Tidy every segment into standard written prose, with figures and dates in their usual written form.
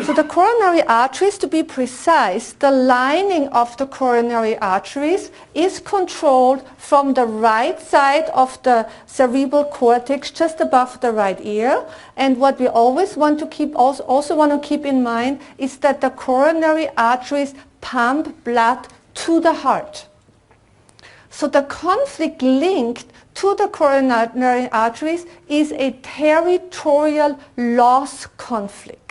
So the coronary arteries, to be precise, the lining of the coronary arteries is controlled from the right side of the cerebral cortex, just above the right ear. And what we always want to keep, also want to keep in mind, is that the coronary arteries pump blood to the heart. So the conflict linked to the coronary arteries is a territorial loss conflict.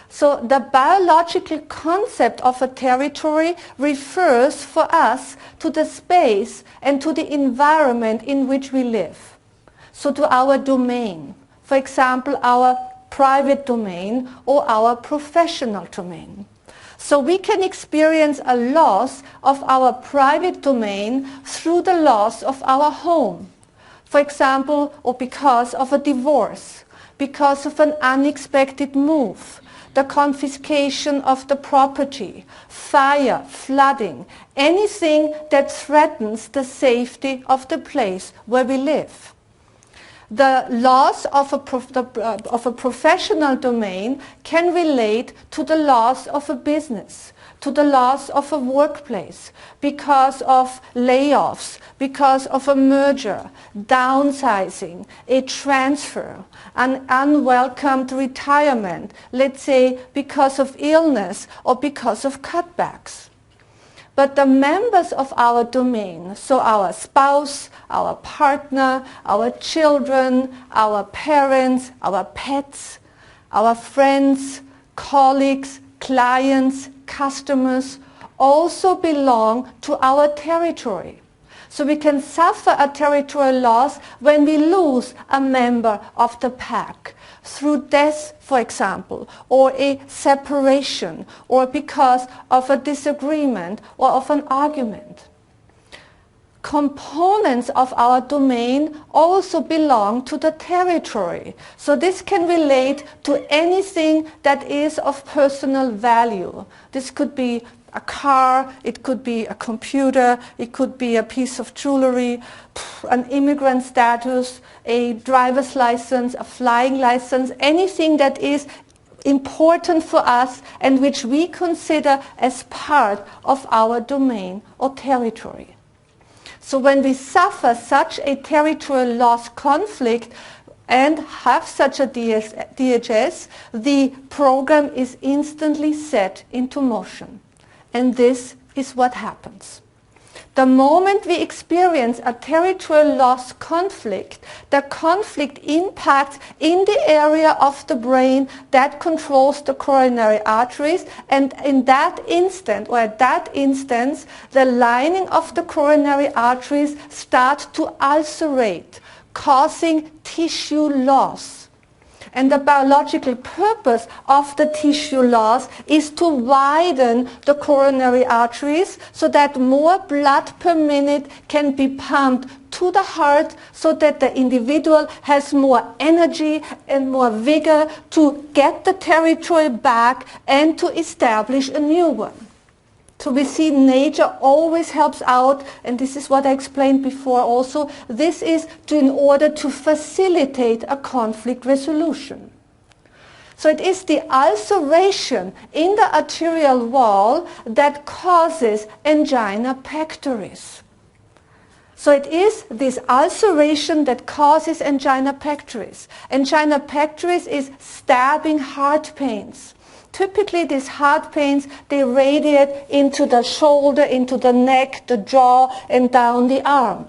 So the biological concept of a territory refers for us to the space and to the environment in which we live. So to our domain, for example, our private domain or our professional domain. So we can experience a loss of our private domain through the loss of our home, for example, or because of a divorce, because of an unexpected move, the confiscation of the property, fire, flooding, anything that threatens the safety of the place where we live. The loss of a professional domain can relate to the loss of a business, to the loss of a workplace, because of layoffs, because of a merger, downsizing, a transfer, an unwelcomed retirement, let's say because of illness or because of cutbacks. But the members of our domain, so our spouse, our partner, our children, our parents, our pets, our friends, colleagues, clients, customers, also belong to our territory. So we can suffer a territorial loss when we lose a member of the pack, through death, for example, or a separation, or because of a disagreement or of an argument. Components of our domain also belong to the territory. So this can relate to anything that is of personal value. This could be a car, it could be a computer, it could be a piece of jewelry, an immigrant status, a driver's license, a flying license, anything that is important for us and which we consider as part of our domain or territory. So when we suffer such a territorial loss conflict and have such a DHS, the program is instantly set into motion. And this is what happens. The moment we experience a territorial loss conflict, the conflict impacts in the area of the brain that controls the coronary arteries, and in that instant, or at that instance, the lining of the coronary arteries start to ulcerate, causing tissue loss. And the biological purpose of the tissue loss is to widen the coronary arteries so that more blood per minute can be pumped to the heart so that the individual has more energy and more vigor to get the territory back and to establish a new one. So we see nature always helps out, and this is what I explained before also. This is in order to facilitate a conflict resolution. So it is the ulceration in the arterial wall that causes angina pectoris. So it is this ulceration that causes angina pectoris. Angina pectoris is stabbing heart pains. Typically these heart pains, they radiate into the shoulder, into the neck, the jaw, and down the arm.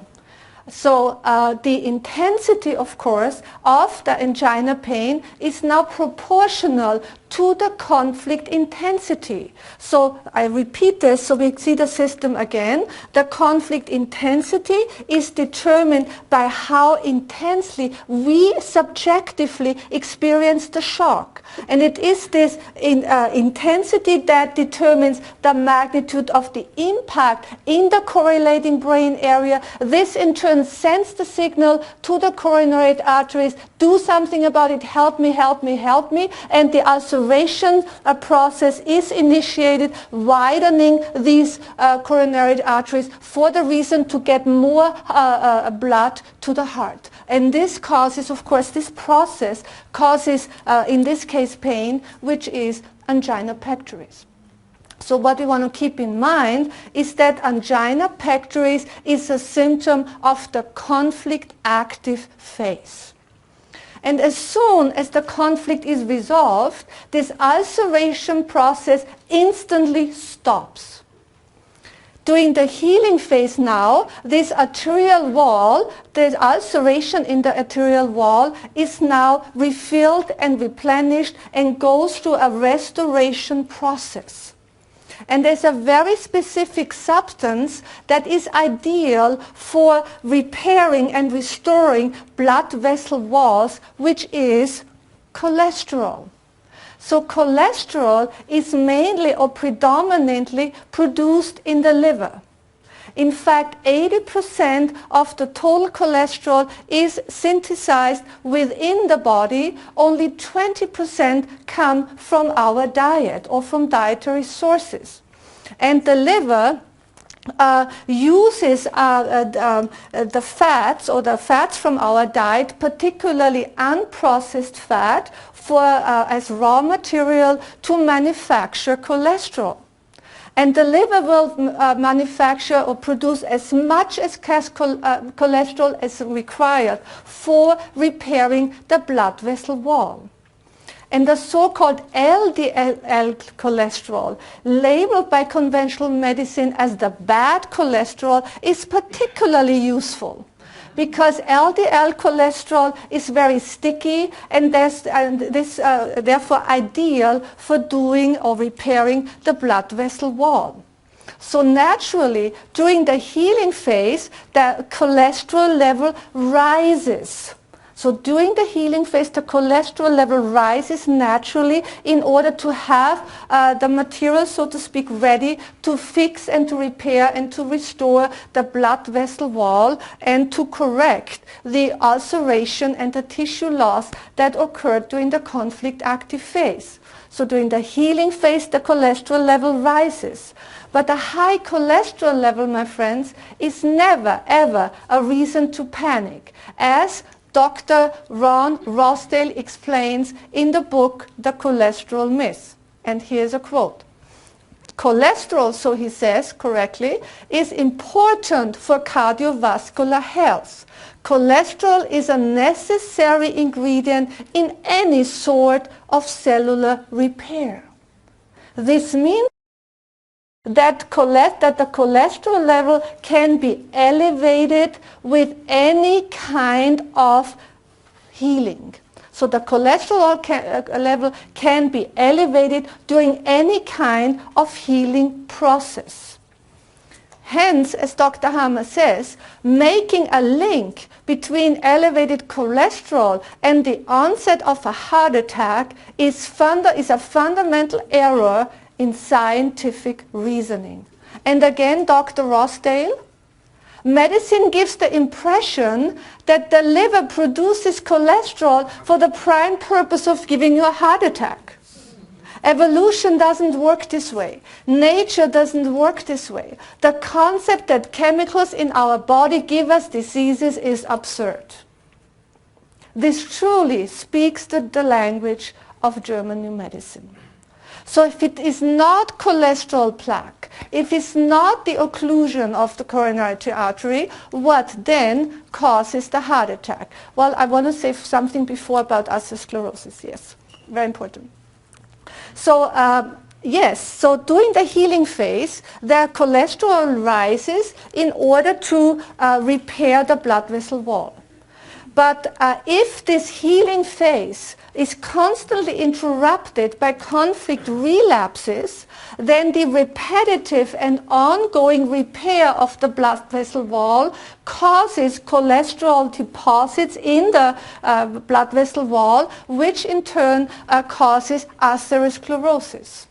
So the intensity, of course, of the angina pain is now proportional to the conflict intensity. So I repeat this so we see the system again. The conflict intensity is determined by how intensely we subjectively experience the shock. And it is this intensity that determines the magnitude of the impact in the correlating brain area. This in turn sends the signal to the coronary arteries, do something about it, help me, help me, help me, and the ulceration process is initiated, widening these coronary arteries for the reason to get more blood to the heart. And this causes, of course, this process causes, in this case, pain, which is angina pectoris. So what we want to keep in mind is that angina pectoris is a symptom of the conflict active phase. And as soon as the conflict is resolved, this ulceration process instantly stops. During the healing phase now, this arterial wall, the ulceration in the arterial wall is now refilled and replenished and goes through a restoration process. And there's a very specific substance that is ideal for repairing and restoring blood vessel walls, which is cholesterol. So cholesterol is mainly or predominantly produced in the liver. In fact, 80% of the total cholesterol is synthesized within the body. Only 20% come from our diet or from dietary sources. And the liver uses the fats or the fats from our diet, particularly unprocessed fat, for, as raw material to manufacture cholesterol. And the liver will manufacture or produce as much as cholesterol as required for repairing the blood vessel wall. And the so-called LDL cholesterol, labeled by conventional medicine as the bad cholesterol, is particularly useful, because LDL cholesterol is very sticky and therefore ideal for doing or repairing the blood vessel wall. So naturally, during the healing phase, the cholesterol level rises. So during the healing phase, the cholesterol level rises naturally in order to have the material, so to speak, ready to fix and to repair and to restore the blood vessel wall and to correct the ulceration and the tissue loss that occurred during the conflict active phase. So during the healing phase, the cholesterol level rises. But a high cholesterol level, my friends, is never, ever a reason to panic, as Dr. Ron Rossdale explains in the book, The Cholesterol Myth. And here's a quote. Cholesterol, so he says correctly, is important for cardiovascular health. Cholesterol is a necessary ingredient in any sort of cellular repair. This means that the cholesterol level can be elevated with any kind of healing. So the cholesterol level can be elevated during any kind of healing process. Hence, as Dr. Hammer says, making a link between elevated cholesterol and the onset of a heart attack is a fundamental error in scientific reasoning. And again, Dr. Rossdale, medicine gives the impression that the liver produces cholesterol for the prime purpose of giving you a heart attack. Evolution doesn't work this way. Nature doesn't work this way. The concept that chemicals in our body give us diseases is absurd. This truly speaks the language of German New Medicine. So if it is not cholesterol plaque, if it's not the occlusion of the coronary artery, what then causes the heart attack? Well, I want to say something before about atherosclerosis. Yes, very important. So yes, so during the healing phase, the cholesterol rises in order to repair the blood vessel wall. But if this healing phase is constantly interrupted by conflict relapses, then the repetitive and ongoing repair of the blood vessel wall causes cholesterol deposits in the blood vessel wall, which in turn causes atherosclerosis.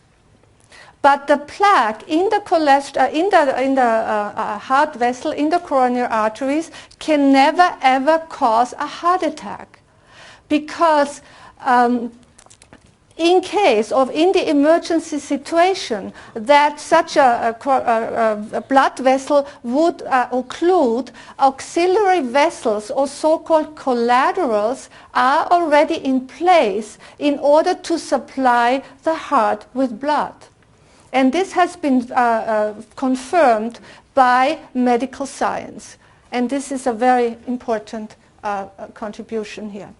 But the plaque in the heart vessel, in the coronary arteries, can never ever cause a heart attack, because In case of in the emergency situation that such a blood vessel would occlude, auxiliary vessels or so-called collaterals are already in place in order to supply the heart with blood. And this has been confirmed by medical science. And this is a very important contribution here.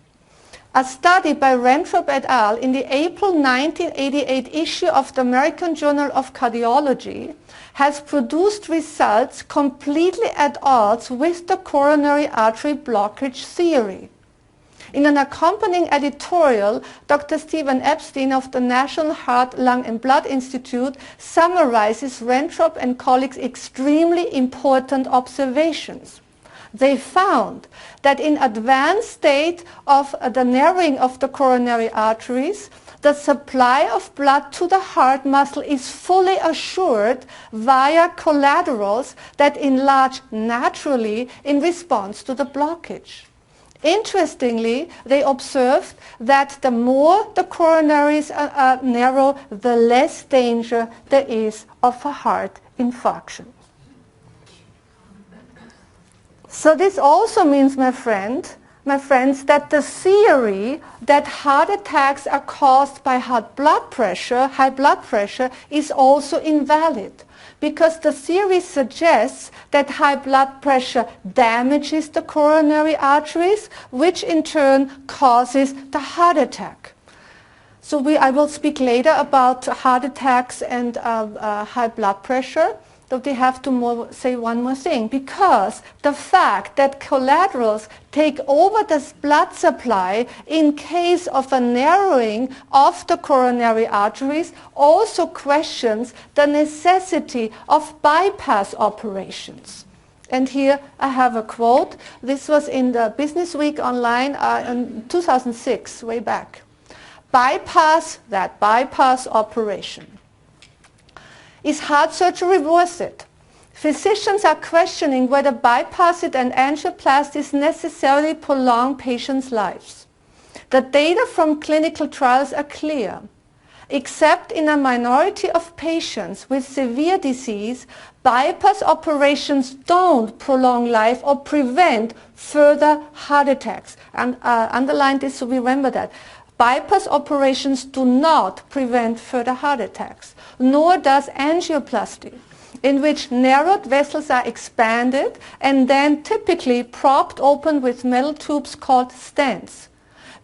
A study by Rentrop et al. In the April 1988 issue of the American Journal of Cardiology has produced results completely at odds with the coronary artery blockage theory. In an accompanying editorial, Dr. Stephen Epstein of the National Heart, Lung and Blood Institute summarizes Rentrop and colleagues' extremely important observations. They found that in advanced state of the narrowing of the coronary arteries, the supply of blood to the heart muscle is fully assured via collaterals that enlarge naturally in response to the blockage. Interestingly, they observed that the more the coronaries are narrow, the less danger there is of a heart infarction. So this also means, my friends, that the theory that heart attacks are caused by high blood pressure, is also invalid, because the theory suggests that high blood pressure damages the coronary arteries, which in turn causes the heart attack. So I will speak later about heart attacks and high blood pressure. But we have to say one more thing, because the fact that collaterals take over the blood supply in case of a narrowing of the coronary arteries also questions the necessity of bypass operations. And here I have a quote. This was in the Business Week online in 2006, way back. Bypass operation. Is heart surgery worth it? Physicians are questioning whether bypass and angioplasties necessarily prolong patients' lives. The data from clinical trials are clear. Except in a minority of patients with severe disease, bypass operations don't prolong life or prevent further heart attacks. And underline this so we remember that. Bypass operations do not prevent further heart attacks, nor does angioplasty, in which narrowed vessels are expanded and then typically propped open with metal tubes called stents.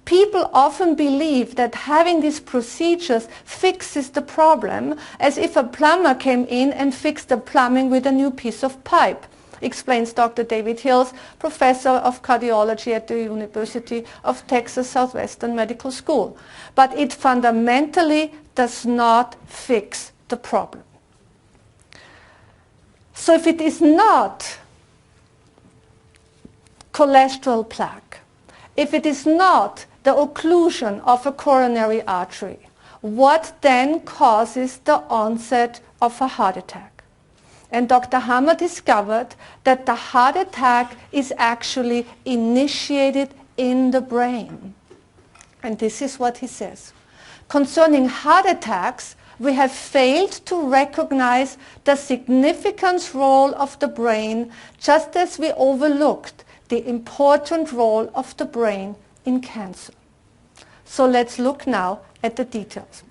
People often believe that having these procedures fixes the problem, as if a plumber came in and fixed the plumbing with a new piece of pipe, explains Dr. David Hills, professor of cardiology at the University of Texas Southwestern Medical School. But it fundamentally does not fix the problem. So if it is not cholesterol plaque, if it is not the occlusion of a coronary artery, what then causes the onset of a heart attack? And Dr. Hammer discovered that the heart attack is actually initiated in the brain. And this is what he says. Concerning heart attacks, we have failed to recognize the significant role of the brain, just as we overlooked the important role of the brain in cancer. So let's look now at the details.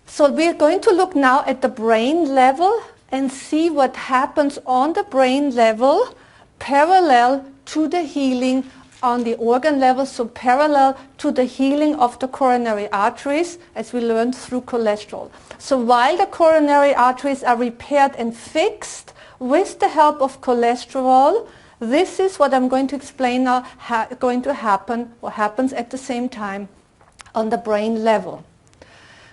So we're going to look now at the brain level and see what happens on the brain level parallel to the healing on the organ level, so parallel to the healing of the coronary arteries, as we learned through cholesterol. So while the coronary arteries are repaired and fixed with the help of cholesterol, this is what I'm going to explain now going to happen, or happens at the same time on the brain level.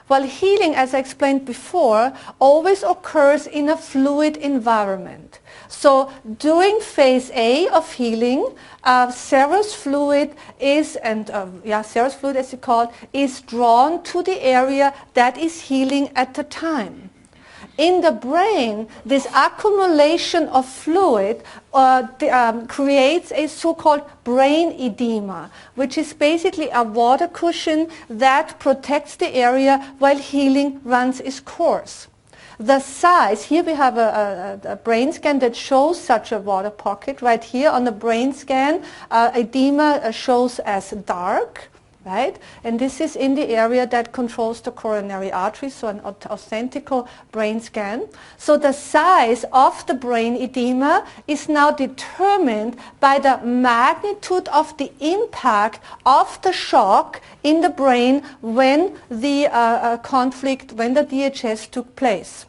Well, healing, as I explained before, always occurs in a fluid environment. So during phase A of healing, serous fluid is, serous fluid as you call it, is drawn to the area that is healing at the time. In the brain, this accumulation of fluid creates a so-called brain edema, which is basically a water cushion that protects the area while healing runs its course. The size, here we have a brain scan that shows such a water pocket. Right here on the brain scan, edema shows as dark. Right? And this is in the area that controls the coronary artery, so an authentic brain scan. So the size of the brain edema is now determined by the magnitude of the impact of the shock in the brain when the conflict, when the DHS took place.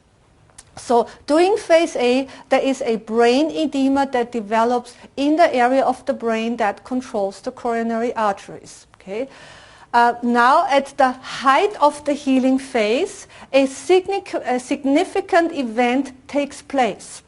So during phase A, there is a brain edema that develops in the area of the brain that controls the coronary arteries. Okay. Now at the height of the healing phase, a significant event takes place.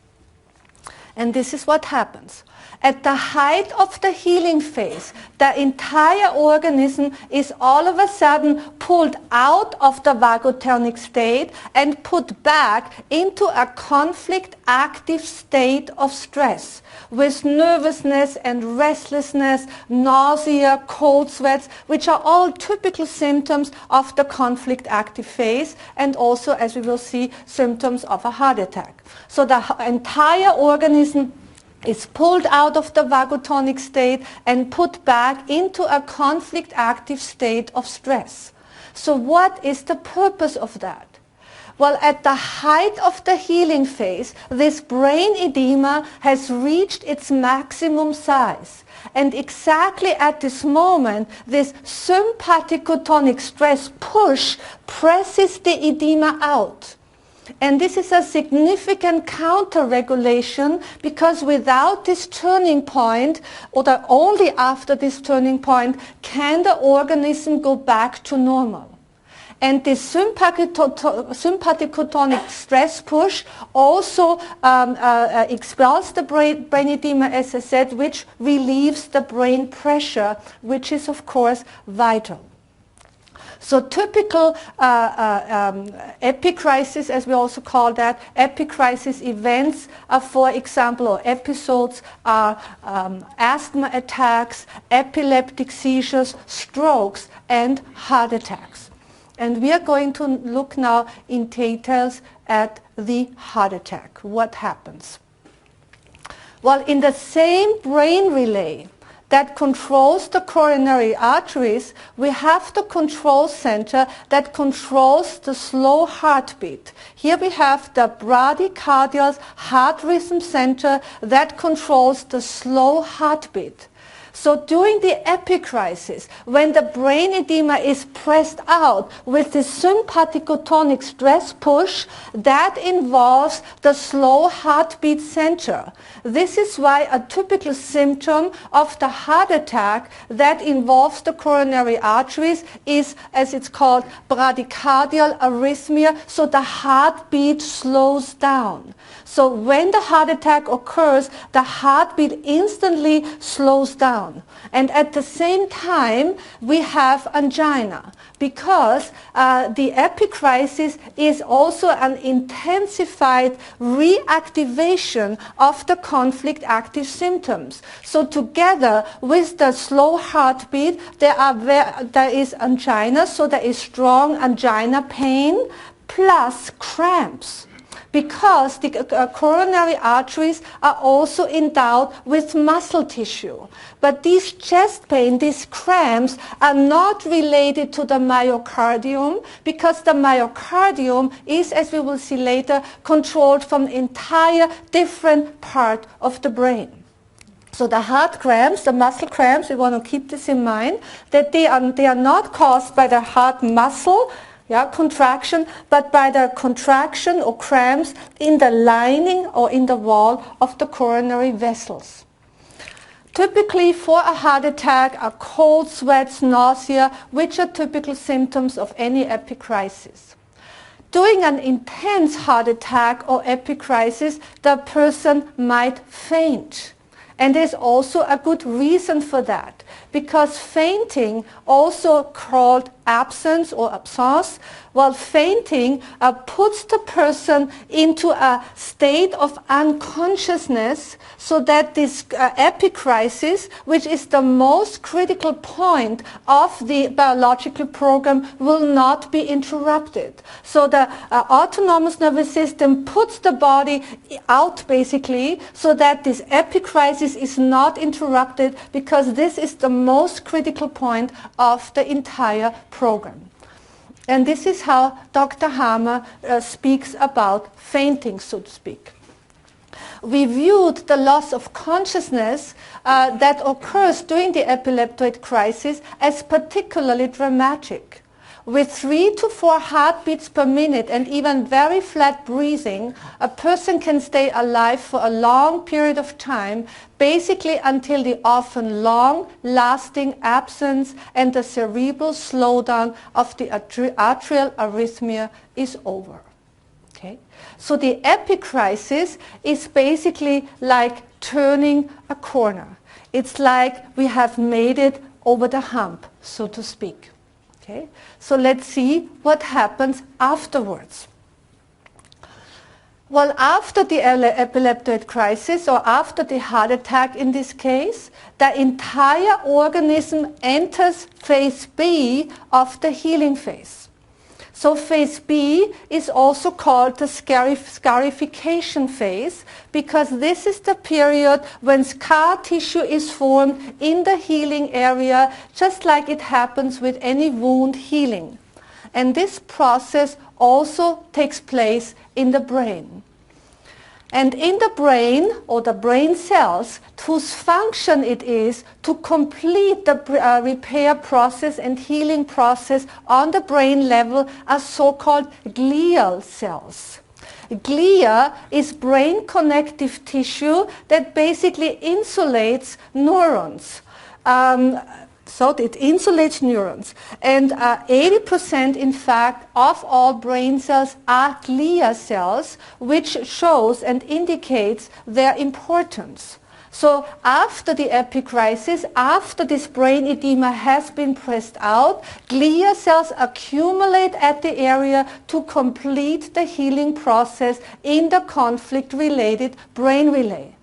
And this is what happens. At the height of the healing phase, the entire organism is all of a sudden pulled out of the vagotonic state and put back into a conflict-active state of stress with nervousness and restlessness, nausea, cold sweats, which are all typical symptoms of the conflict-active phase, and also, as we will see, symptoms of a heart attack. So the entire organism is pulled out of the vagotonic state and put back into a conflict-active state of stress. So what is the purpose of that? Well, at the height of the healing phase, this brain edema has reached its maximum size. And exactly at this moment, this sympathicotonic stress push presses the edema out. And this is a significant counter-regulation, because without this turning point, or only after this turning point, can the organism go back to normal. And this sympathicotonic stress push also expels the brain edema, as I said, which relieves the brain pressure, which is of course vital. So typical epicrisis, as we also call that, epicrisis events are, for example, or episodes are asthma attacks, epileptic seizures, strokes, and heart attacks. And we are going to look now in details at the heart attack. What happens? Well, in the same brain relay that controls the coronary arteries, we have the control center that controls the slow heartbeat. Here we have the bradycardial heart rhythm center that controls the slow heartbeat. So during the epicrisis, when the brain edema is pressed out with the sympathicotonic stress push, that involves the slow heartbeat center. This is why a typical symptom of the heart attack that involves the coronary arteries is, as it's called, bradycardial arrhythmia, so the heartbeat slows down. So when the heart attack occurs, the heartbeat instantly slows down. And at the same time, we have angina, because the epicrisis is also an intensified reactivation of the conflict-active symptoms. So together with the slow heartbeat, there is angina, so there is strong angina pain plus cramps, because the coronary arteries are also endowed with muscle tissue. But these chest pain, these cramps, are not related to the myocardium, because the myocardium is, as we will see later, controlled from an entire different part of the brain. So the heart cramps, the muscle cramps, we want to keep this in mind, that they are not caused by the heart muscle, contraction, but by the contraction or cramps in the lining or in the wall of the coronary vessels. Typically for a heart attack are cold sweats, nausea, which are typical symptoms of any epicrisis. During an intense heart attack or epicrisis, the person might faint. And there's also a good reason for that, because fainting, also called absence or absence, Well, fainting puts the person into a state of unconsciousness so that this epicrisis, which is the most critical point of the biological program, will not be interrupted. So the autonomous nervous system puts the body out basically so that this epicrisis is not interrupted, because this is the most critical point of the entire program. And this is how Dr. Hammer speaks about fainting, so to speak. We viewed the loss of consciousness that occurs during the epileptoid crisis as particularly dramatic. With 3 to 4 heartbeats per minute and even very flat breathing, a person can stay alive for a long period of time, basically until the often long-lasting absence and the cerebral slowdown of the atrial arrhythmia is over. Okay? So the epicrisis is basically like turning a corner. It's like we have made it over the hump, so to speak. Okay? So let's see what happens afterwards. Well, after the epileptoid crisis, or after the heart attack in this case, the entire organism enters phase B of the healing phase. So phase B is also called the scarification phase, because this is the period when scar tissue is formed in the healing area, just like it happens with any wound healing. And this process also takes place in the brain. And in the brain, or the brain cells, whose function it is to complete the repair process and healing process on the brain level, are so-called glial cells. Glia is brain connective tissue that basically insulates neurons. So it insulates neurons. And 80% in fact of all brain cells are glia cells, which shows and indicates their importance. So after the epicrisis, after this brain edema has been pressed out, glia cells accumulate at the area to complete the healing process in the conflict-related brain relay.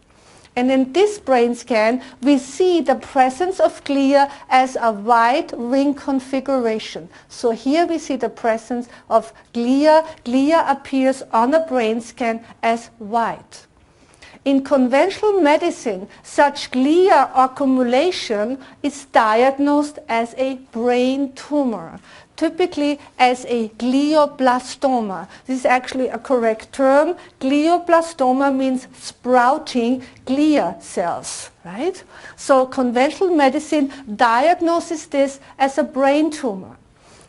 And in this brain scan, we see the presence of glia as a white ring configuration. So here we see the presence of glia. Glia appears on a brain scan as white. In conventional medicine, such glia accumulation is diagnosed as a brain tumor, typically as a glioblastoma. This is actually a correct term. Glioblastoma means sprouting glia cells, right? So conventional medicine diagnoses this as a brain tumor.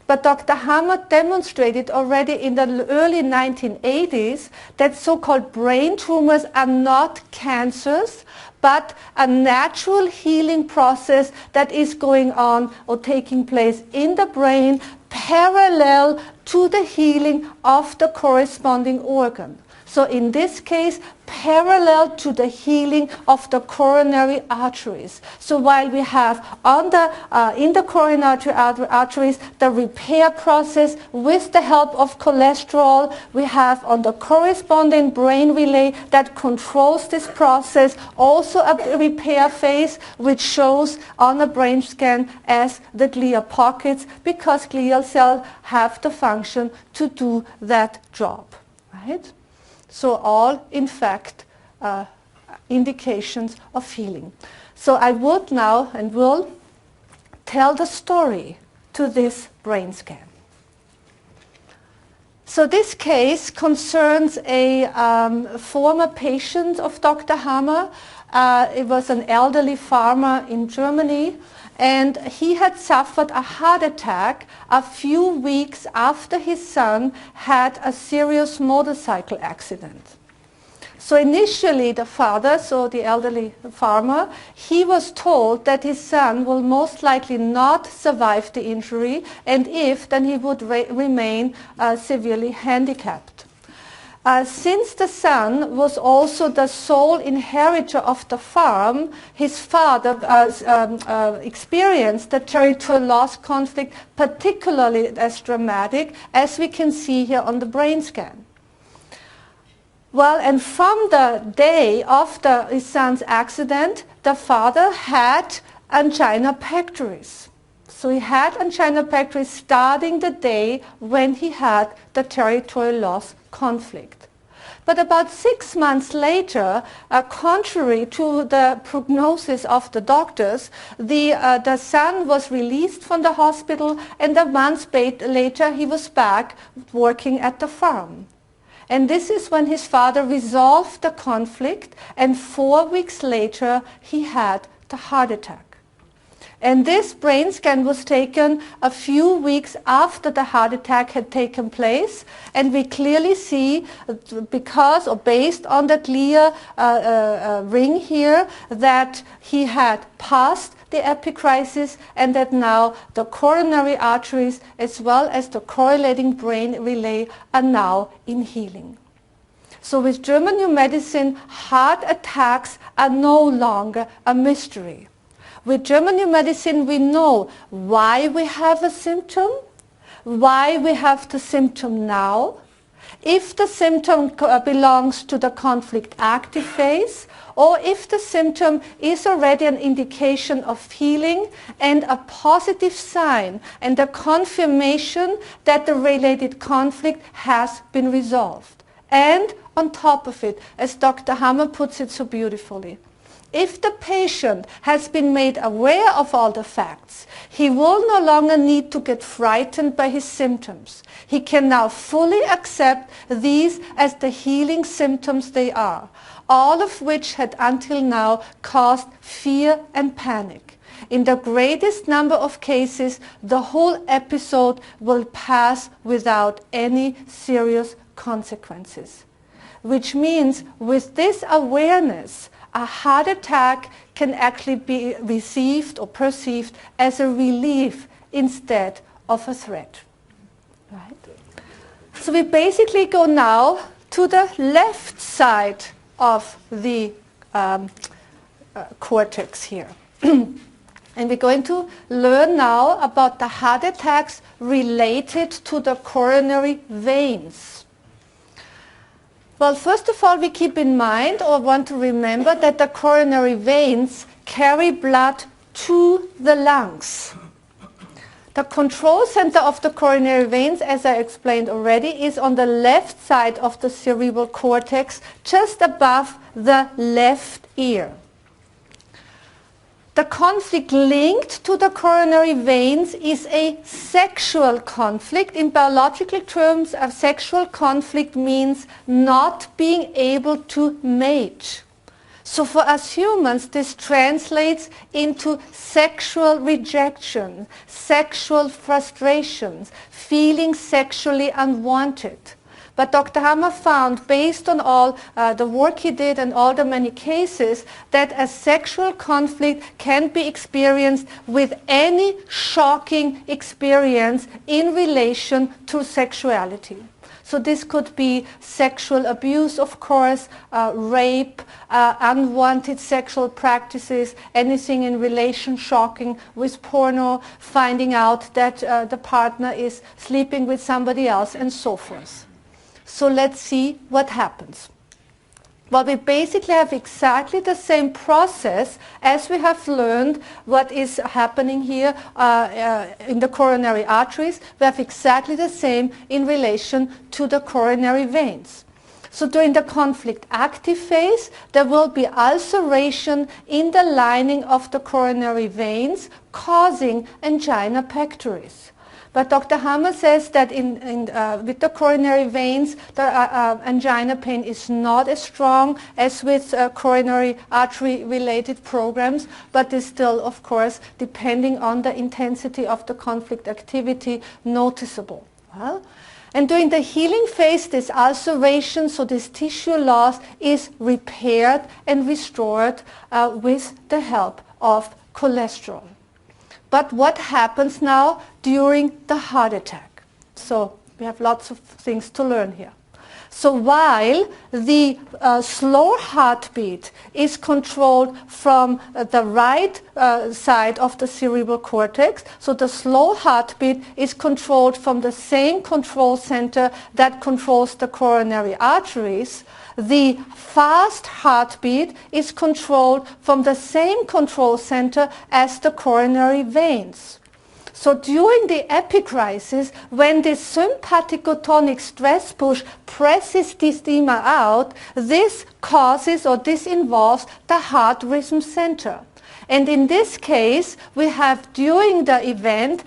But Dr. Hammer demonstrated already in the early 1980s that so-called brain tumors are not cancers, but a natural healing process that is going on or taking place in the brain parallel to the healing of the corresponding organ. So in this case, parallel to the healing of the coronary arteries. So while we have on the, in the coronary arteries the repair process with the help of cholesterol, we have on the corresponding brain relay that controls this process also a repair phase, which shows on a brain scan as the glia pockets, because glial cells have the function to do that job, right? So all, in fact, indications of healing. So I would now and will tell the story to this brain scan. So this case concerns a former patient of Dr. Hammer. It was an elderly farmer in Germany, and he had suffered a heart attack a few weeks after his son had a serious motorcycle accident. So initially the father, so the elderly farmer, he was told that his son will most likely not survive the injury, and if, then he would remain severely handicapped. Since the son was also the sole inheritor of the farm, his father experienced the territorial loss conflict particularly as dramatic, as we can see here on the brain scan. Well, and from the day after his son's accident, the father had angina pectoris. So he had angina pectoris starting the day when he had the territorial loss conflict. But about 6 months later, contrary to the prognosis of the doctors, the son was released from the hospital, and a month later he was back working at the farm. And this is when his father resolved the conflict, and 4 weeks later he had the heart attack. And this brain scan was taken a few weeks after the heart attack had taken place, and we clearly see, because or based on the clear ring here, that he had passed the epicrisis, and that now the coronary arteries as well as the correlating brain relay are now in healing. So with German new medicine, heart attacks are no longer a mystery. With German new medicine, we know why we have a symptom, why we have the symptom now, if the symptom belongs to the conflict active phase, or if the symptom is already an indication of healing and a positive sign and a confirmation that the related conflict has been resolved. And on top of it, as Dr. Hammer puts it so beautifully, if the patient has been made aware of all the facts, he will no longer need to get frightened by his symptoms. He can now fully accept these as the healing symptoms they are, all of which had until now caused fear and panic. In the greatest number of cases, the whole episode will pass without any serious consequences. Which means with this awareness, a heart attack can actually be received or perceived as a relief instead of a threat. Right? So we basically go now to the left side of the cortex here. And we're going to learn now about the heart attacks related to the coronary veins. Well, first of all, we keep in mind or want to remember that the coronary veins carry blood to the lungs. The control center of the coronary veins, as I explained already, is on the left side of the cerebral cortex, just above the left ear. The conflict linked to the coronary veins is a sexual conflict. In biological terms, a sexual conflict means not being able to mate. So for us humans, this translates into sexual rejection, sexual frustrations, feeling sexually unwanted. But Dr. Hammer found, based on all the work he did and all the many cases, that a sexual conflict can be experienced with any shocking experience in relation to sexuality. So this could be sexual abuse, of course, rape, unwanted sexual practices, anything in relation shocking with porno, finding out that the partner is sleeping with somebody else, and so forth. So let's see what happens. Well, we basically have exactly the same process as we have learned what is happening here in the coronary arteries. We have exactly the same in relation to the coronary veins. So during the conflict active phase, there will be ulceration in the lining of the coronary veins, causing angina pectoris. But Dr. Hammer says that with the coronary veins, the angina pain is not as strong as with coronary artery-related programs, but is still, of course, depending on the intensity of the conflict activity, noticeable. Well, and during the healing phase, this ulceration, so this tissue loss, is repaired and restored with the help of cholesterol. But what happens now during the heart attack? So we have lots of things to learn here. So while the slow heartbeat is controlled from the right side of the cerebral cortex, so the slow heartbeat is controlled from the same control center that controls the coronary arteries, the fast heartbeat is controlled from the same control center as the coronary veins. So during the epicrisis, when the sympathicotonic stress push presses the edema out, this causes or this involves the heart rhythm center. And in this case, we have during the event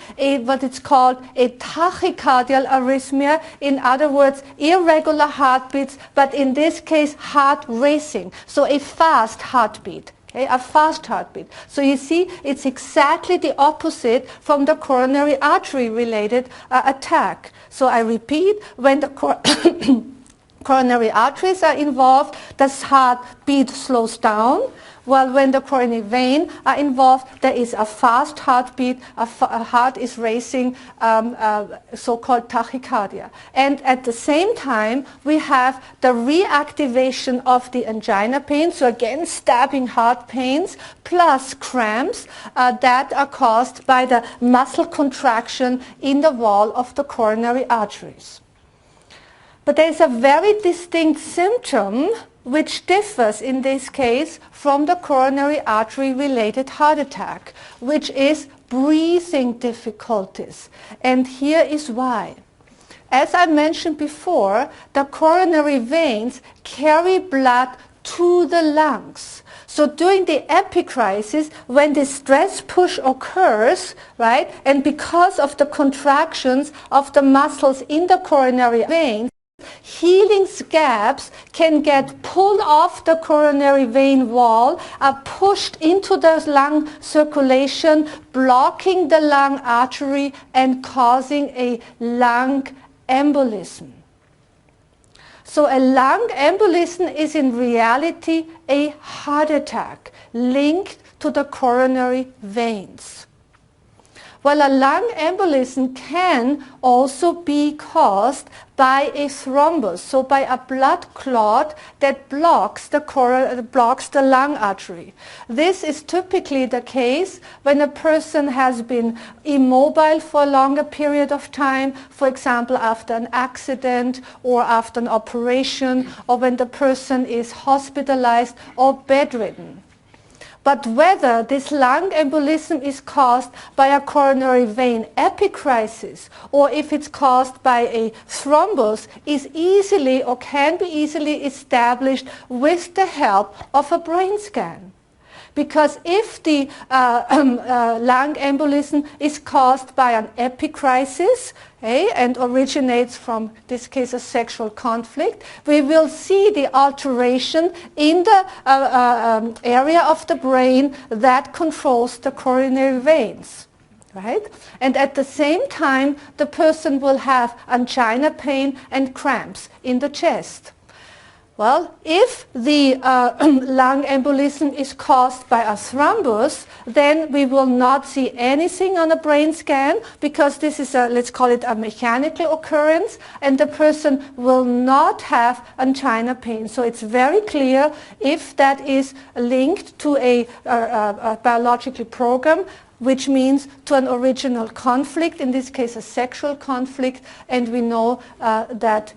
what it's called a tachycardial arrhythmia, in other words, irregular heartbeats, but in this case, heart racing, so a fast heartbeat. Okay, a fast heartbeat. So you see, it's exactly the opposite from the coronary artery related attack. So I repeat, when the coronary arteries are involved, the heartbeat slows down, while when the coronary vein are involved, there is a fast heartbeat, a heart is racing, so-called tachycardia. And at the same time, we have the reactivation of the angina pain, so again stabbing heart pains, plus cramps that are caused by the muscle contraction in the wall of the coronary arteries. But there is a very distinct symptom which differs in this case from the coronary artery related heart attack, which is breathing difficulties. And here is why. As I mentioned before, the coronary veins carry blood to the lungs. So during the epicrisis, when the stress push occurs, right, and because of the contractions of the muscles in the coronary veins, healing scabs can get pulled off the coronary vein wall, are pushed into the lung circulation, blocking the lung artery and causing a lung embolism. So a lung embolism is in reality a heart attack linked to the coronary veins. Well, a lung embolism can also be caused by a thrombus, so by a blood clot that blocks the lung artery. This is typically the case when a person has been immobile for a longer period of time, for example after an accident or after an operation, or when the person is hospitalized or bedridden. But whether this lung embolism is caused by a coronary vein epicrisis or if it's caused by a thrombus is easily or can be easily established with the help of a brain scan. Because if the lung embolism is caused by an epicrisis, and originates from, this case, a sexual conflict, we will see the alteration in the area of the brain that controls the coronary veins. Right? And at the same time, the person will have angina pain and cramps in the chest. Well, if the lung embolism is caused by a thrombus, then we will not see anything on a brain scan because this is a, let's call it a mechanical occurrence, and the person will not have angina pain. So it's very clear if that is linked to a biological program, which means to an original conflict, in this case a sexual conflict, and we know that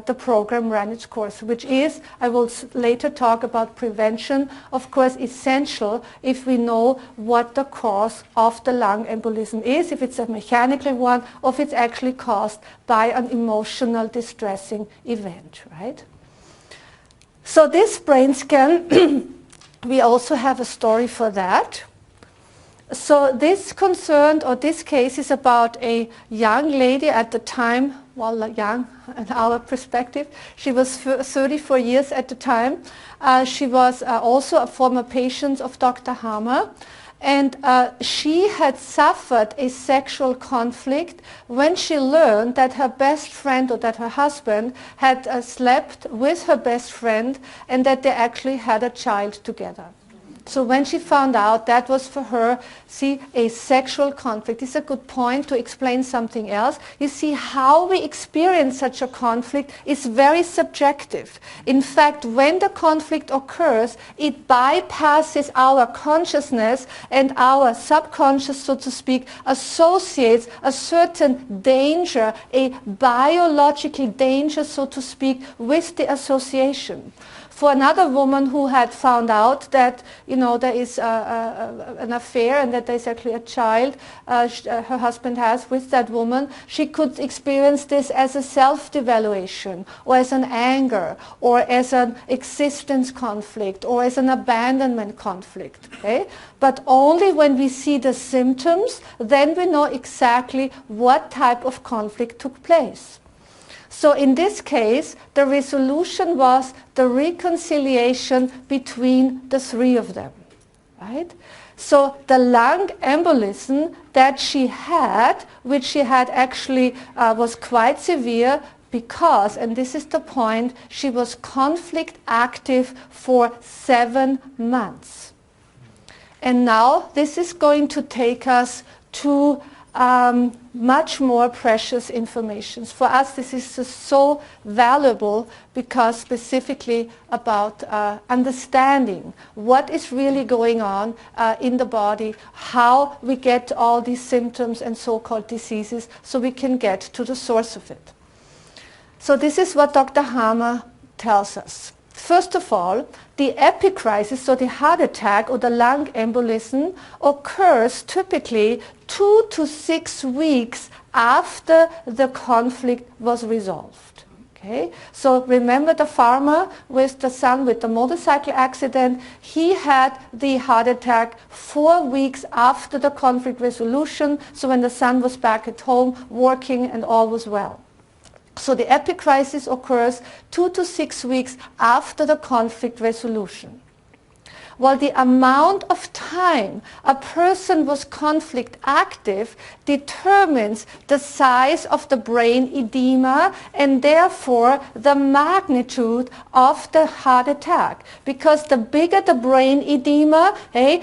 the program ran its course, which is, I will later talk about prevention, of course essential if we know what the cause of the lung embolism is, if it's a mechanical one or if it's actually caused by an emotional distressing event, right? So this brain scan, we also have a story for that. So this case is about a young lady at the time, well, young in our perspective. She was 34 years at the time. She was also a former patient of Dr. Hammer. And she had suffered a sexual conflict when she learned that her best friend or that her husband had slept with her best friend and that they actually had a child together. So when she found out, that was for her, see, a sexual conflict. This is a good point to explain something else. You see, how we experience such a conflict is very subjective. In fact, when the conflict occurs, it bypasses our consciousness, and our subconscious, so to speak, associates a certain danger, a biological danger, so to speak, with the association. For another woman who had found out that, you know, there is an affair and that there's actually a child her husband has with that woman, she could experience this as a self-devaluation, or as an anger, or as an existence conflict, or as an abandonment conflict. Okay? But only when we see the symptoms, then we know exactly what type of conflict took place. So in this case, the resolution was the reconciliation between the three of them, right? So the lung embolism that she had, which she had actually was quite severe because, and this is the point, she was conflict active for 7 months. And now this is going to take us to much more precious information. For us, this is just so valuable because specifically about understanding what is really going on in the body, how we get all these symptoms and so-called diseases, so we can get to the source of it. So this is what Dr. Hammer tells us. First of all, the epicrisis, so the heart attack or the lung embolism, occurs typically 2 to 6 weeks after the conflict was resolved. Okay? So remember the farmer with the son with the motorcycle accident, he had the heart attack 4 weeks after the conflict resolution, so when the son was back at home working and all was well. So the epicrisis occurs 2 to 6 weeks after the conflict resolution. While the amount of time a person was conflict active determines the size of the brain edema and therefore the magnitude of the heart attack. Because the bigger the brain edema,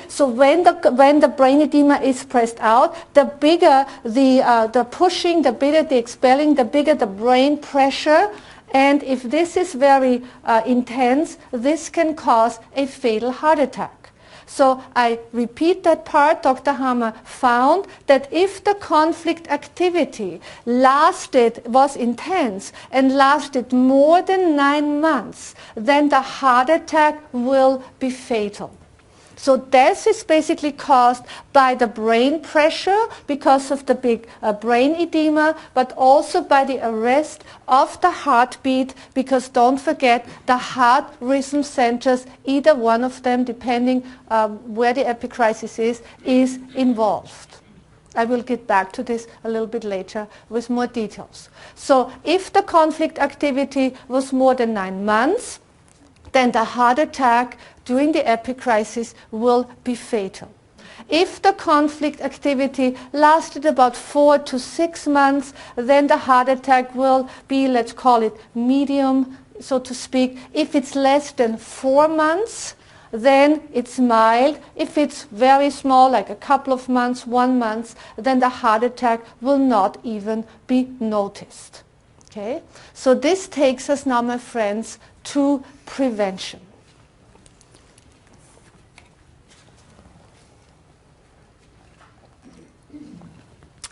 so when the brain edema is spread out, the bigger the pushing, the bigger the expelling, the bigger the brain pressure. And if this is very intense, this can cause a fatal heart attack. So I repeat that part. Dr. Hammer found that if the conflict activity was intense and lasted more than 9 months, then the heart attack will be fatal. So death is basically caused by the brain pressure because of the big brain edema, but also by the arrest of the heartbeat, because don't forget the heart rhythm centers, either one of them, depending where the epicrisis is involved. I will get back to this a little bit later with more details. So if the conflict activity was more than 9 months, then the heart attack during the epicrisis will be fatal. If the conflict activity lasted about 4 to 6 months, then the heart attack will be, let's call it medium, so to speak. If it's less than 4 months, then it's mild. If it's very small, like a couple of months, 1 month, then the heart attack will not even be noticed. Okay? So this takes us now, my friends, to prevention.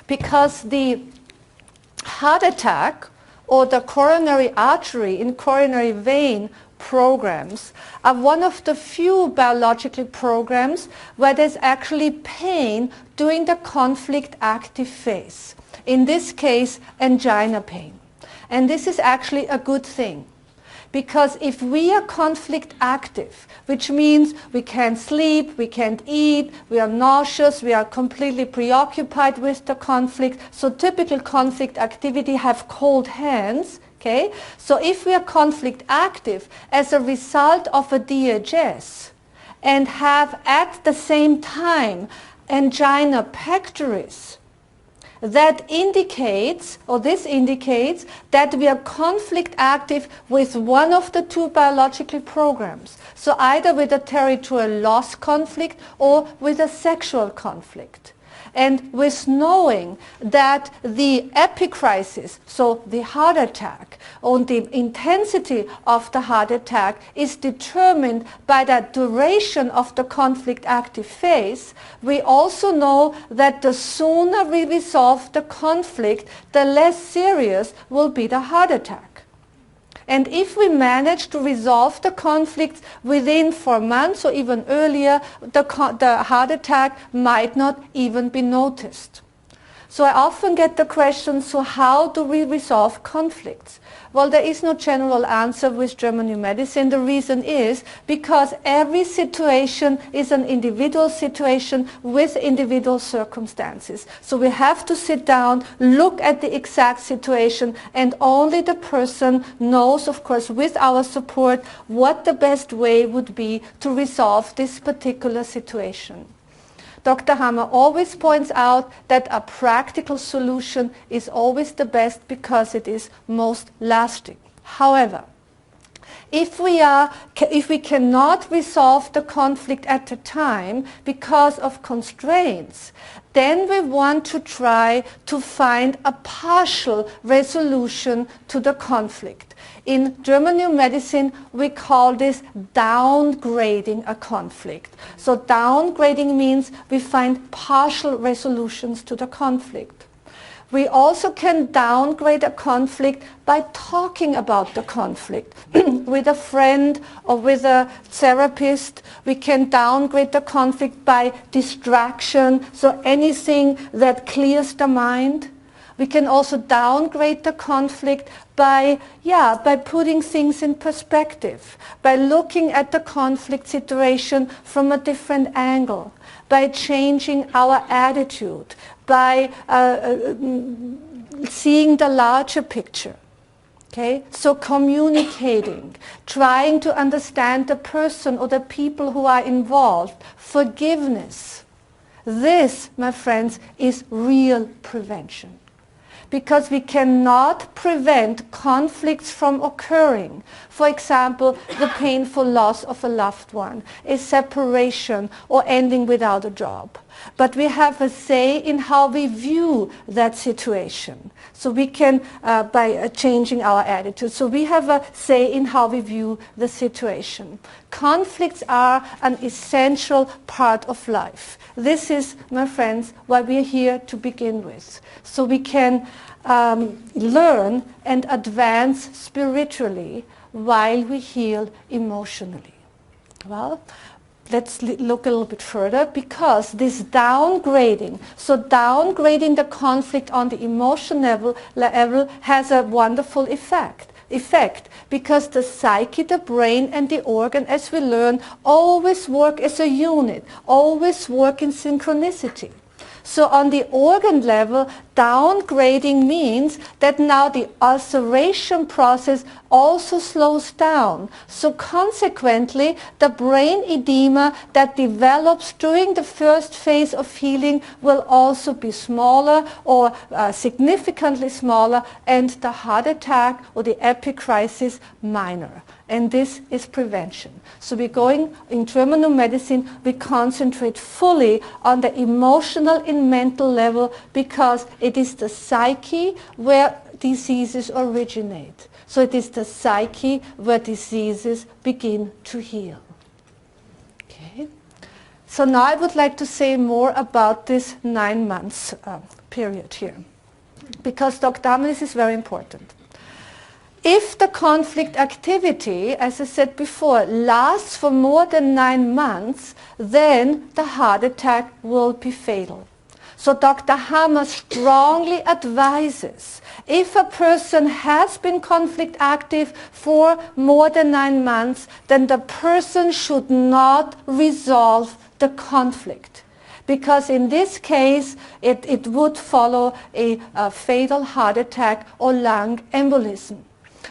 Because the heart attack or the coronary artery and coronary vein programs are one of the few biological programs where there's actually pain during the conflict active phase. In this case, angina pain. And this is actually a good thing. Because if we are conflict active, which means we can't sleep, we can't eat, we are nauseous, we are completely preoccupied with the conflict, so typical conflict activity have cold hands, okay? So if we are conflict active as a result of a DHS and have at the same time angina pectoris that indicates, or this indicates, that we are conflict active with one of the two biological programs. So either with a territorial loss conflict or with a sexual conflict. And with knowing that the epicrisis, so the heart attack, or the intensity of the heart attack is determined by the duration of the conflict active phase, we also know that the sooner we resolve the conflict, the less serious will be the heart attack. And if we manage to resolve the conflicts within 4 months or even earlier, the heart attack might not even be noticed. So I often get the question, so how do we resolve conflicts? Well, there is no general answer with German New Medicine. The reason is because every situation is an individual situation with individual circumstances. So we have to sit down, look at the exact situation, and only the person knows, of course, with our support, what the best way would be to resolve this particular situation. Dr. Hammer always points out that a practical solution is always the best because it is most lasting. However, if we cannot resolve the conflict at the time because of constraints, then we want to try to find a partial resolution to the conflict. In German New Medicine, we call this downgrading a conflict. So downgrading means we find partial resolutions to the conflict. We also can downgrade a conflict by talking about the conflict with a friend or with a therapist. We can downgrade the conflict by distraction, so anything that clears the mind. We can also downgrade the conflict by putting things in perspective, by looking at the conflict situation from a different angle, by changing our attitude, by seeing the larger picture. Okay? So communicating, trying to understand the person or the people who are involved, forgiveness. This, my friends, is real prevention. Because we cannot prevent conflicts from occurring. For example, the painful loss of a loved one, a separation, or ending without a job. But we have a say in how we view that situation. So we can, by changing our attitude, so we have a say in how we view the situation. Conflicts are an essential part of life. This is, my friends, why we are here to begin with. So we can learn and advance spiritually while we heal emotionally. Well, let's look a little bit further, because this downgrading, so downgrading the conflict on the emotional level has a wonderful effect, because the psyche, the brain, and the organ, as we learn, always work as a unit, always work in synchronicity. So on the organ level, downgrading means that now the ulceration process also slows down. So consequently, the brain edema that develops during the first phase of healing will also be smaller or significantly smaller, and the heart attack or the epicrisis minor. And this is prevention. So we're going, in German New Medicine, we concentrate fully on the emotional and mental level, because it is the psyche where diseases originate. So it is the psyche where diseases begin to heal. Okay. So now I would like to say more about this 9 months period here, because Dr. Hammer, this is very important. If the conflict activity, as I said before, lasts for more than 9 months, then the heart attack will be fatal. So Dr. Hammer strongly advises, if a person has been conflict active for more than 9 months, then the person should not resolve the conflict. Because in this case, it would follow a fatal heart attack or lung embolism.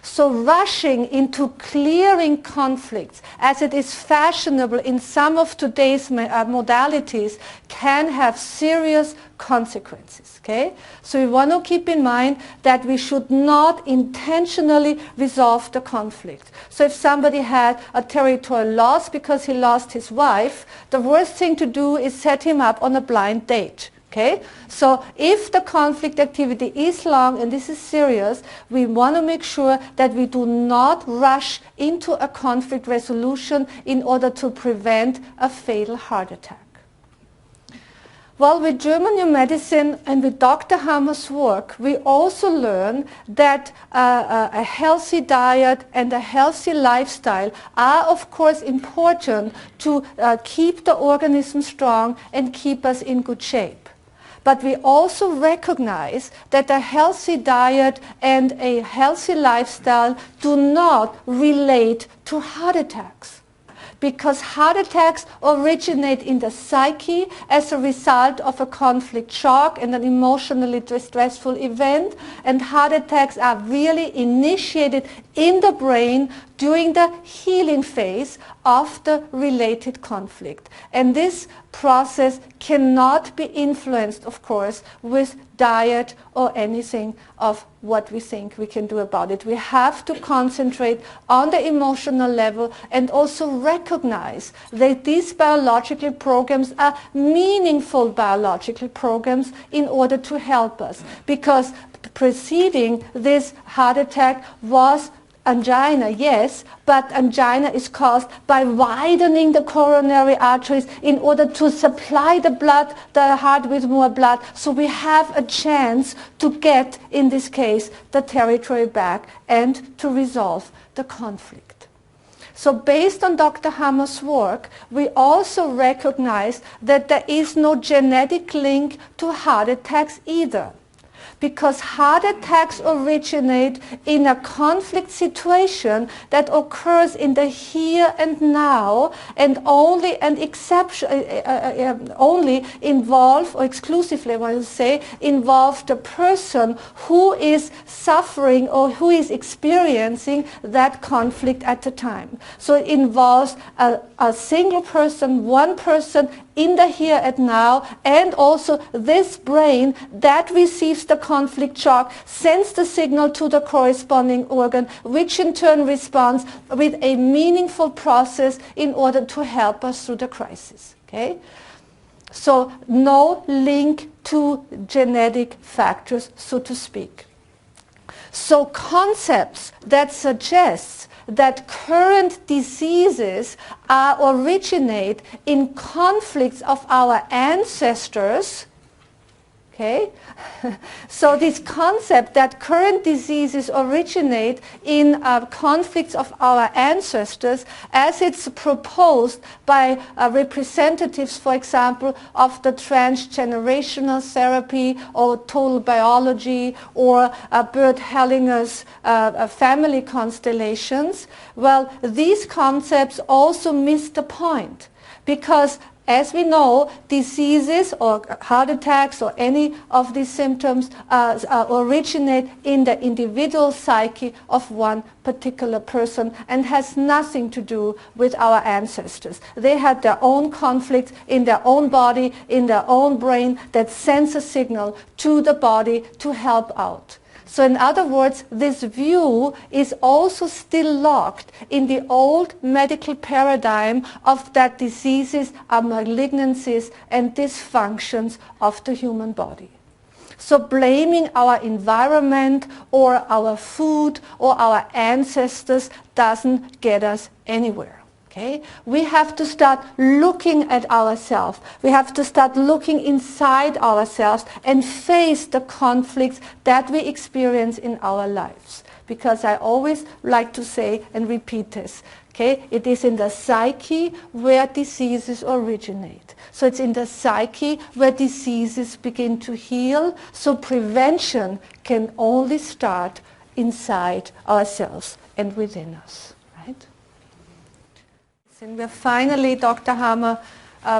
So rushing into clearing conflicts, as it is fashionable in some of today's modalities, can have serious consequences. Okay? So we want to keep in mind that we should not intentionally resolve the conflict. So if somebody had a territorial loss because he lost his wife, the worst thing to do is set him up on a blind date. Okay? So if the conflict activity is long and this is serious, we want to make sure that we do not rush into a conflict resolution in order to prevent a fatal heart attack. Well, with German New Medicine and with Dr. Hammer's work, we also learn that a healthy diet and a healthy lifestyle are, of course, important to keep the organism strong and keep us in good shape. But we also recognize that a healthy diet and a healthy lifestyle do not relate to heart attacks, because heart attacks originate in the psyche as a result of a conflict shock and an emotionally distressful event, and heart attacks are really initiated in the brain during the healing phase of the related conflict. And this process cannot be influenced, of course, with diet or anything of what we think we can do about it. We have to concentrate on the emotional level and also recognize that these biological programs are meaningful biological programs in order to help us, because preceding this heart attack was angina, yes, but angina is caused by widening the coronary arteries in order to supply the heart with more blood, so we have a chance to get, in this case, the territory back and to resolve the conflict. So based on Dr. Hammer's work, we also recognize that there is no genetic link to heart attacks either, because heart attacks originate in a conflict situation that occurs in the here and now, and only involve, or exclusively I want to say, involve the person who is suffering or who is experiencing that conflict at the time. So it involves a single person, one person in the here and now, and also this brain that receives the conflict shock sends the signal to the corresponding organ, which in turn responds with a meaningful process in order to help us through the crisis. Okay? So no link to genetic factors, so to speak. So concepts that suggest that current diseases originate in conflicts of our ancestors. Okay? So this concept that current diseases originate in conflicts of our ancestors, as it's proposed by representatives, for example, of the transgenerational therapy or total biology or Bert Hellinger's family constellations, well, these concepts also miss the point, because as we know, diseases or heart attacks or any of these symptoms originate in the individual psyche of one particular person and has nothing to do with our ancestors. They had their own conflicts in their own body, in their own brain, that sends a signal to the body to help out. So in other words, this view is also still locked in the old medical paradigm of that diseases are malignancies and dysfunctions of the human body. So blaming our environment or our food or our ancestors doesn't get us anywhere. Okay? We have to start looking at ourselves. We have to start looking inside ourselves and face the conflicts that we experience in our lives. Because I always like to say and repeat this. Okay? It is in the psyche where diseases originate. So it's in the psyche where diseases begin to heal. So prevention can only start inside ourselves and within us. Right? And where finally Dr. Hammer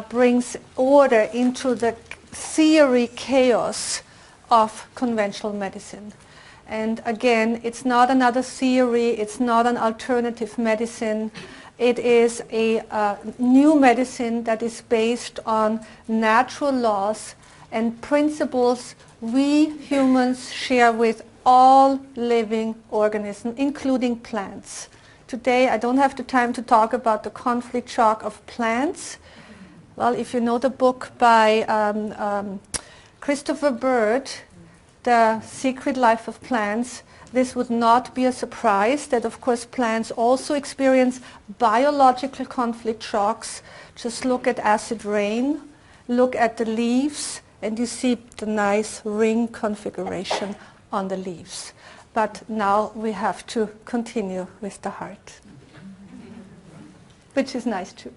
brings order into the theory chaos of conventional medicine. And again, it's not another theory, it's not an alternative medicine. It is a new medicine that is based on natural laws and principles we humans share with all living organisms, including plants. Today I don't have the time to talk about the conflict shock of plants. Well, if you know the book by Christopher Bird, The Secret Life of Plants, this would not be a surprise that of course plants also experience biological conflict shocks. Just look at acid rain, look at the leaves, and you see the nice ring configuration on the leaves. But now we have to continue with the heart, which is nice too.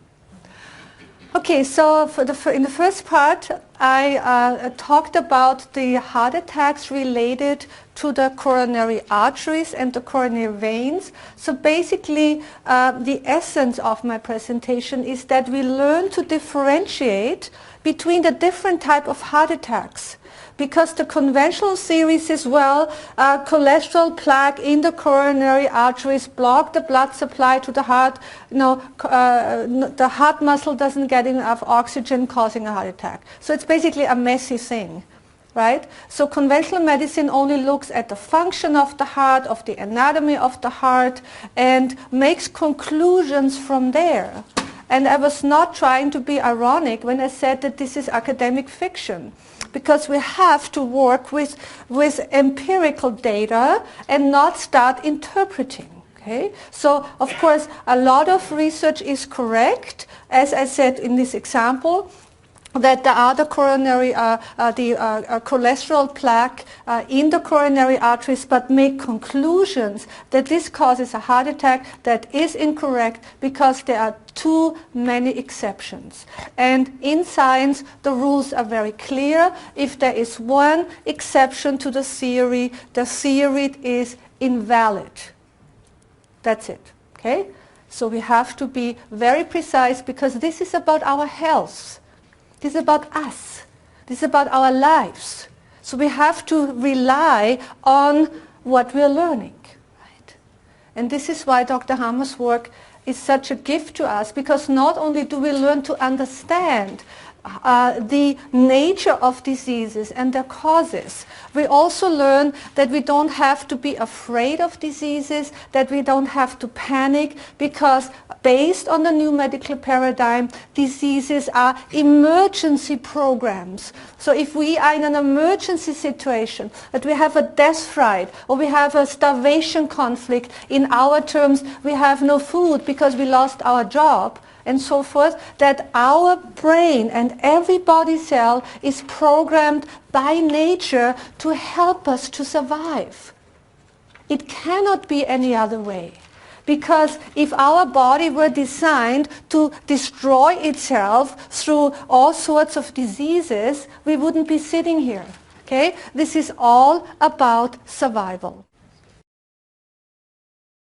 Okay, so in the first part, I talked about the heart attacks related to the coronary arteries and the coronary veins. So basically, the essence of my presentation is that we learn to differentiate between the different type of heart attacks. Because the conventional theory says, well, cholesterol plaque in the coronary arteries block the blood supply to the heart. The heart muscle doesn't get enough oxygen, causing a heart attack. So it's basically a messy thing, right? So conventional medicine only looks at the function of the heart, of the anatomy of the heart, and makes conclusions from there. And I was not trying to be ironic when I said that this is academic fiction, because we have to work with empirical data and not start interpreting. Okay? So, of course, a lot of research is correct, as I said in this example, that there are the coronary, cholesterol plaque in the coronary arteries, but make conclusions that this causes a heart attack. That is incorrect, because there are too many exceptions. And in science, the rules are very clear. If there is one exception to the theory is invalid. That's it. Okay? So we have to be very precise, because this is about our health. This is about us. This is about our lives. So we have to rely on what we are learning. Right? And this is why Dr. Hammer's work is such a gift to us, because not only do we learn to understand the nature of diseases and their causes, we also learn that we don't have to be afraid of diseases, that we don't have to panic, because based on the new medical paradigm, diseases are emergency programs. So if we are in an emergency situation, that we have a death fright, or we have a starvation conflict, in our terms, we have no food because we lost our job, and so forth, that our brain and every body cell is programmed by nature to help us to survive. It cannot be any other way. Because if our body were designed to destroy itself through all sorts of diseases, we wouldn't be sitting here. Okay? This is all about survival.